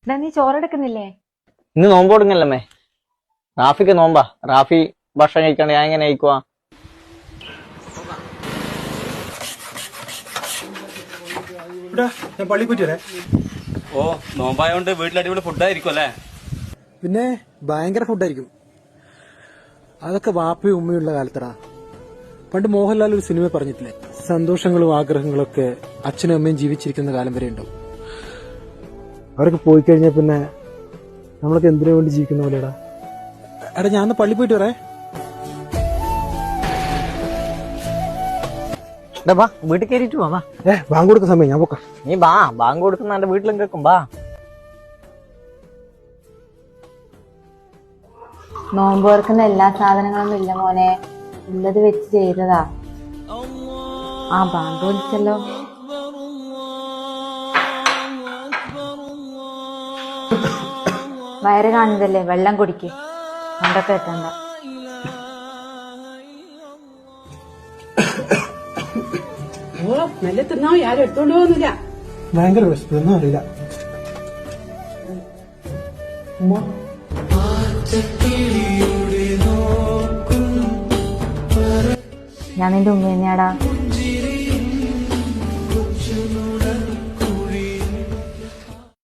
നീ ചോറെടുക്കുന്നില്ലേ? ഇന്ന് നോമ്പ് കൊടുങ്ങല്ലമ്മേ. റാഫിക്ക് നോമ്പാ. റാഫി ഭക്ഷണം കഴിക്കാണ്ട് ഞാൻ എങ്ങനെ കഴിക്കുവാ? ഞാൻ പള്ളി പോയിട്ട് വരാം. ഓ, നോമ്പായോണ്ട് വീട്ടിൽ അടിപൊളി ഫുഡായിരിക്കും അല്ലേ? പിന്നെ ഭയങ്കര ഫുഡായിരിക്കും. അതൊക്കെ വാപ്പയും ഉമ്മയുള്ള കാലത്തടാ. പണ്ട് മോഹൻലാൽ ഒരു സിനിമ പറഞ്ഞിട്ടില്ലേ, സന്തോഷങ്ങളും ആഗ്രഹങ്ങളും ഒക്കെ അച്ഛനും അമ്മയും ജീവിച്ചിരിക്കുന്ന കാലം വരെ ഉണ്ടാവും. അവരൊക്കെ പോയി കഴിഞ്ഞാൽ പിന്നെ നമ്മളൊക്കെ എന്തിനു വേണ്ടി ജീവിക്കുന്ന പോലെടാ. എടാ ഞാൻ പള്ളി പോയിട്ട് വരേ. വീട്ടിൽ കയറിയിട്ട് വാ. ബാങ്ക് കൊടുക്കുന്ന സമയം ഞാൻ പോക്കാം. നീ ബാ, ബാങ്ക് കൊടുക്കുന്ന എന്റെ വീട്ടിലും കേൾക്കും. ബാ. നോമ്പ് തുറക്കുന്ന എല്ലാ സാധനങ്ങളൊന്നും ഇല്ല മോനെ, ഉള്ളത് വെച്ച് ചെയ്തതാ. ആ ബാങ്ക് വിളിച്ചല്ലോ. വയറ് കാണുന്നതല്ലേ, വെള്ളം കുടിക്ക്, കൊണ്ടൊക്കെ എത്തണ്ട. നല്ല തിന്നോ, ആരും എടുത്തോണ്ട് പോകുന്നില്ല. ഭയങ്കര വിശപ്പ്, ഒന്നും അറിയില്ല. ഞാൻ നിന്റെ ഉമ്മ തന്നെയാടാ.